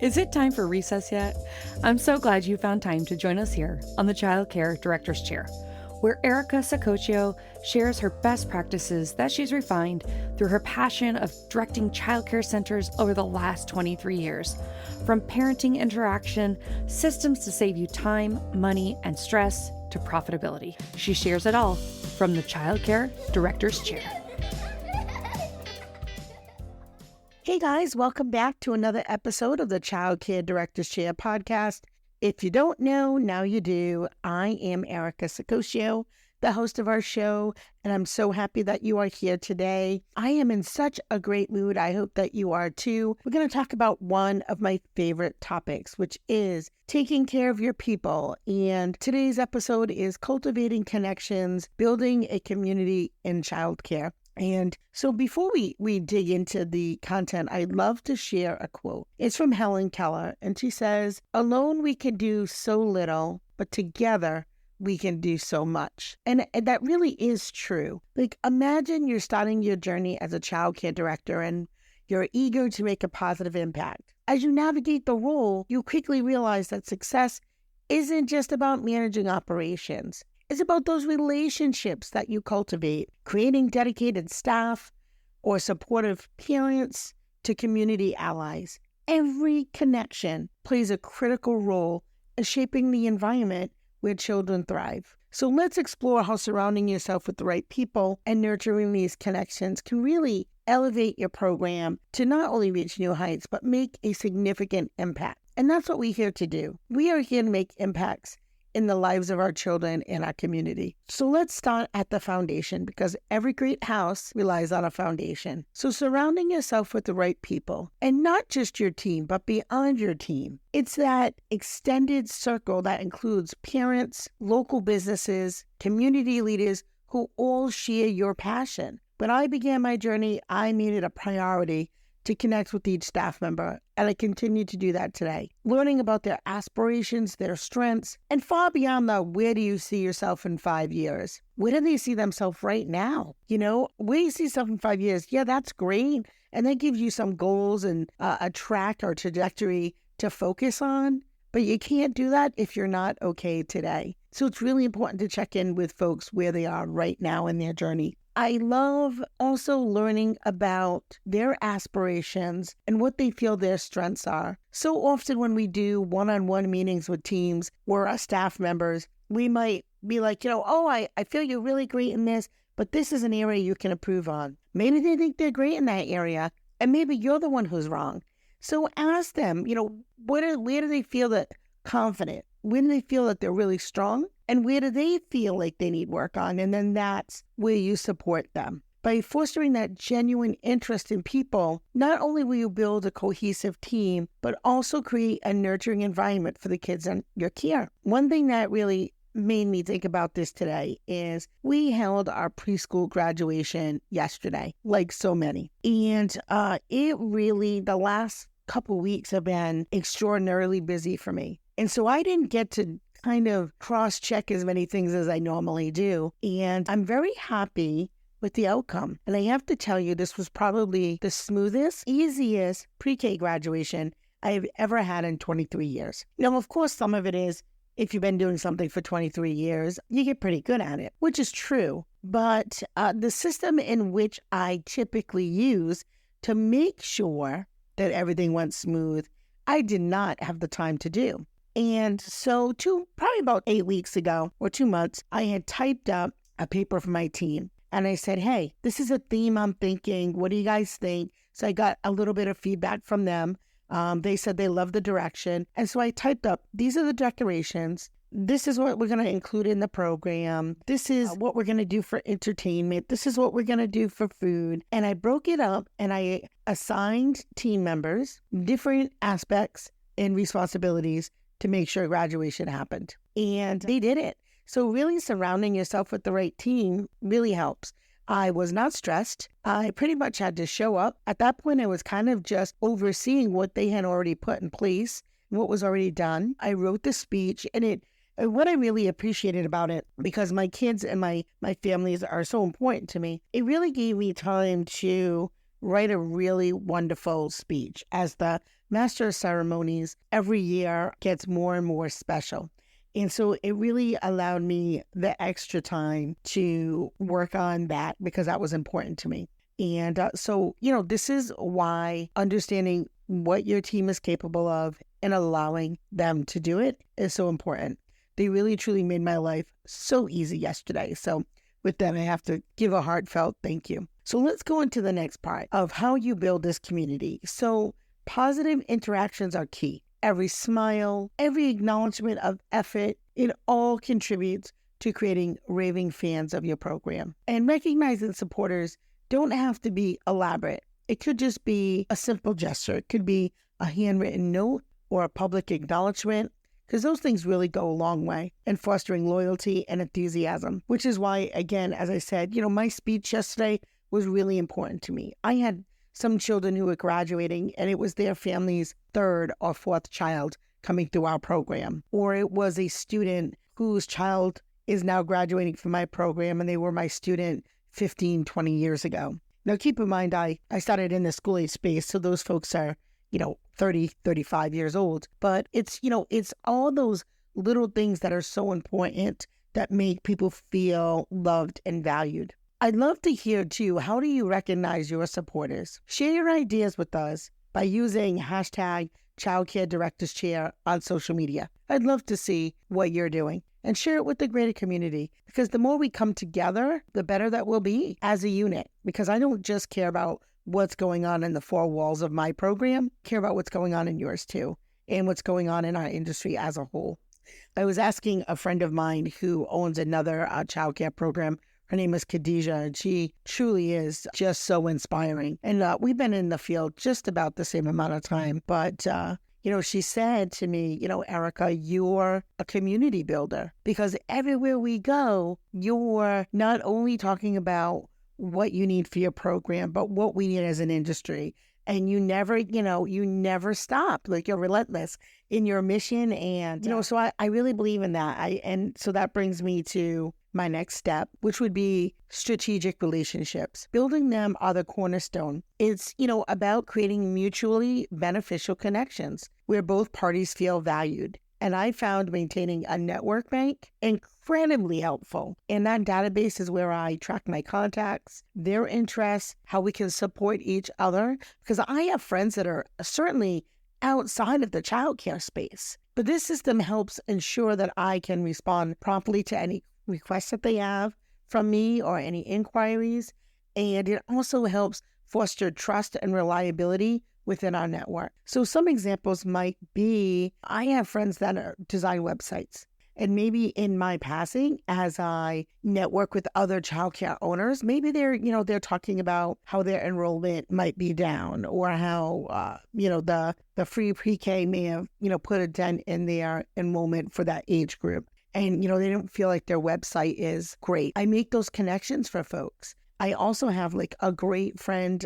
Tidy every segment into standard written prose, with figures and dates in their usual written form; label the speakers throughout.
Speaker 1: Is it time for recess yet? I'm so glad you found time to join us here on the Childcare Director's Chair, where Erica Sacoccio shares her best practices that she's refined through her passion of directing childcare centers over the last 23 years. From parenting interaction, systems to save you time, money, and stress, to profitability. She shares it all from the Childcare Director's Chair.
Speaker 2: Hey guys, welcome back to another episode of the Childcare Director's Chair podcast. If you don't know, now you do. I am Erica Sacoccio, the host of our show, and I'm so happy that you are here today. I am in such a great mood. I hope that you are too. We're going to talk about one of my favorite topics, which is taking care of your people. And today's episode is Cultivating Connections, Building a Community in Childcare. And so before we dig into the content, I'd love to share a quote. It's from Helen Keller, and she says, "Alone we can do so little, but together we can do so much." And that really is true. Like, imagine you're starting your journey as a childcare director and you're eager to make a positive impact. As you navigate the role, you quickly realize that success isn't just about managing operations. It's about those relationships that you cultivate, creating dedicated staff or supportive parents to community allies. Every connection plays a critical role in shaping the environment where children thrive. So let's explore how surrounding yourself with the right people and nurturing these connections can really elevate your program to not only reach new heights, but make a significant impact. And that's what we're here to do. We are here to make impacts in the lives of our children and our community. So let's start at the foundation, because every great house relies on a foundation. So surrounding yourself with the right people, and not just your team, but beyond your team. It's that extended circle that includes parents, local businesses, community leaders who all share your passion. When I began my journey, I made it a priority to connect with each staff member, and I continue to do that today. Learning about their aspirations, their strengths, and far beyond the where do you see yourself in 5 years? Where do they see themselves right now? Where do you see yourself in 5 years? Yeah, that's great. And that gives you some goals and a track or trajectory to focus on, but you can't do that if you're not okay today. So it's really important to check in with folks where they are right now in their journey. I love also learning about their aspirations and what they feel their strengths are. So often when we do one-on-one meetings with teams or our staff members, we might be like, I feel you're really great in this, but this is an area you can improve on. Maybe they think they're great in that area, and maybe you're the one who's wrong. So ask them, where do they feel that confident? When do they feel that they're really strong? And where do they feel like they need work on? And then that's where you support them. By fostering that genuine interest in people, not only will you build a cohesive team, but also create a nurturing environment for the kids in your care. One thing that really made me think about this today is we held our preschool graduation yesterday, like so many. And the last couple weeks have been extraordinarily busy for me. And so I didn't get to kind of cross-check as many things as I normally do. And I'm very happy with the outcome. And I have to tell you, this was probably the smoothest, easiest pre-K graduation I've ever had in 23 years. Of course, some of it is, if you've been doing something for 23 years, you get pretty good at it, which is true. But the system in which I typically use to make sure that everything went smooth, I did not have the time to do. And so probably about 8 weeks ago or 2 months, I had typed up a paper for my team. And I said, hey, this is a theme I'm thinking. What do you guys think? So I got a little bit of feedback from them. They said they love the direction. And so I typed up, these are the decorations. This is what we're going to include in the program. This is what we're going to do for entertainment. This is what we're going to do for food. And I broke it up and I assigned team members different aspects and responsibilities to make sure graduation happened. And they did it. So really surrounding yourself with the right team really helps. I was not stressed. I pretty much had to show up. At that point, I was kind of just overseeing what they had already put in place, what was already done. I wrote the speech, and what I really appreciated about it, because my kids and my families are so important to me, it really gave me time to write a really wonderful speech. As the master of ceremonies, every year gets more and more special. And so it really allowed me the extra time to work on that because that was important to me. And this is why understanding what your team is capable of and allowing them to do it is so important. They really, truly made my life so easy yesterday. So with that, I have to give a heartfelt thank you. So let's go into the next part of how you build this community. So positive interactions are key. Every smile, every acknowledgement of effort, it all contributes to creating raving fans of your program. And recognizing supporters don't have to be elaborate. It could just be a simple gesture. It could be a handwritten note or a public acknowledgement, because those things really go a long way in fostering loyalty and enthusiasm, which is why, again, as I said, my speech yesterday was really important to me. I had some children who were graduating, and it was their family's third or fourth child coming through our program. Or it was a student whose child is now graduating from my program, and they were my student 15, 20 years ago. Now, keep in mind, I started in the school age space, so those folks are, 30, 35 years old. But it's all those little things that are so important that make people feel loved and valued. I'd love to hear, too, how do you recognize your supporters? Share your ideas with us by using hashtag Childcare Directors Chair on social media. I'd love to see what you're doing and share it with the greater community, because the more we come together, the better that we'll be as a unit. Because I don't just care about what's going on in the four walls of my program, I care about what's going on in yours too, and what's going on in our industry as a whole. I was asking a friend of mine who owns another childcare program. Her name is Khadijah, and she truly is just so inspiring. And we've been in the field just about the same amount of time. But, she said to me, Erica, you're a community builder, because everywhere we go, you're not only talking about what you need for your program, but what we need as an industry. And you never stop. Like, you're relentless in your mission. And, so I really believe in that. And so that brings me to my next step, which would be strategic relationships. Building them are the cornerstone. It's, about creating mutually beneficial connections where both parties feel valued. And I found maintaining a network bank incredibly helpful. And that database is where I track my contacts, their interests, how we can support each other. Because I have friends that are certainly outside of the childcare space. But this system helps ensure that I can respond promptly to any requests that they have from me or any inquiries. And it also helps foster trust and reliability within our network. So some examples might be, I have friends that design websites. And maybe in my passing, as I network with other childcare owners, maybe they're talking about how their enrollment might be down, or how, the free pre-K may have, put a dent in their enrollment for that age group. And, they don't feel like their website is great. I make those connections for folks. I also have a great friend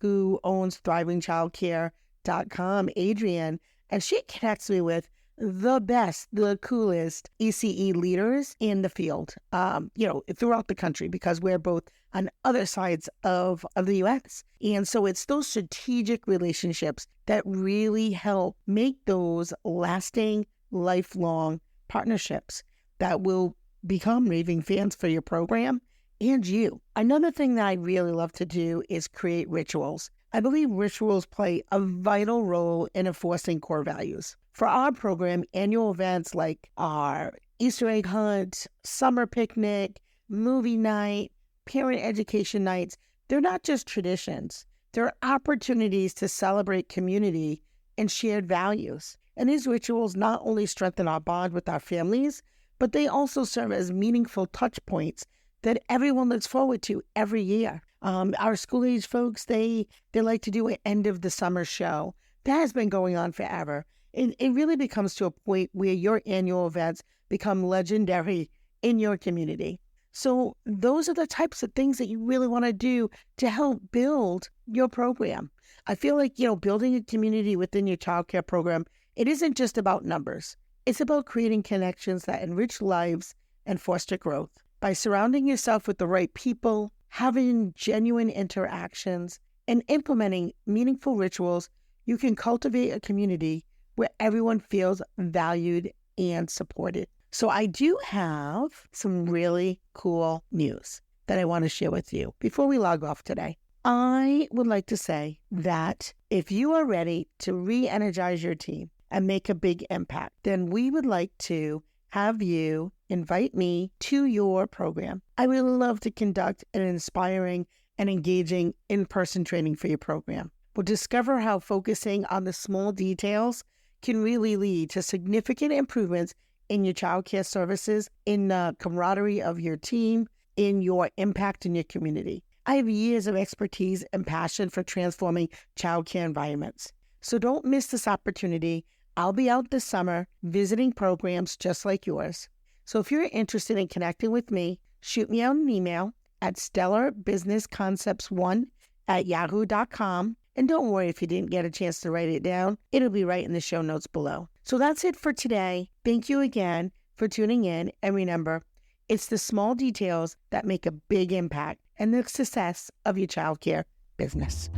Speaker 2: who owns thrivingchildcare.com, Adrienne, and she connects me with the best, the coolest ECE leaders in the field, throughout the country, because we're both on other sides of the U.S. And so it's those strategic relationships that really help make those lasting, lifelong partnerships that will become raving fans for your program and you. Another thing that I really love to do is create rituals. I believe rituals play a vital role in enforcing core values. For our program, annual events like our Easter egg hunt, summer picnic, movie night, parent education nights, they're not just traditions. They're opportunities to celebrate community and shared values. And these rituals not only strengthen our bond with our families, but they also serve as meaningful touch points that everyone looks forward to every year. Our school age folks, they like to do an end of the summer show. That has been going on forever. It really becomes to a point where your annual events become legendary in your community. So those are the types of things that you really want to do to help build your program. I feel like, building a community within your childcare program, it isn't just about numbers. It's about creating connections that enrich lives and foster growth. By surrounding yourself with the right people, having genuine interactions, and implementing meaningful rituals, you can cultivate a community where everyone feels valued and supported. So I do have some really cool news that I want to share with you before we log off today. I would like to say that if you are ready to re-energize your team and make a big impact, then we would like to have you invite me to your program. I would love to conduct an inspiring and engaging in-person training for your program. We'll discover how focusing on the small details can really lead to significant improvements in your childcare services, in the camaraderie of your team, in your impact in your community. I have years of expertise and passion for transforming childcare environments. So don't miss this opportunity. I'll be out this summer visiting programs just like yours. So if you're interested in connecting with me, shoot me out an email at stellarbusinessconcepts1@yahoo.com. And don't worry if you didn't get a chance to write it down. It'll be right in the show notes below. So that's it for today. Thank you again for tuning in. And remember, it's the small details that make a big impact and the success of your childcare business.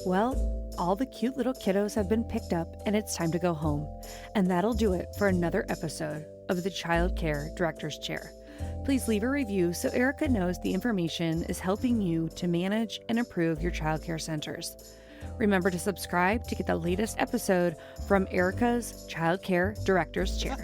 Speaker 1: Well, all the cute little kiddos have been picked up and it's time to go home. And that'll do it for another episode of the Childcare Director's Chair. Please leave a review so Erica knows the information is helping you to manage and improve your childcare centers. Remember to subscribe to get the latest episode from Erica's Childcare Director's Chair.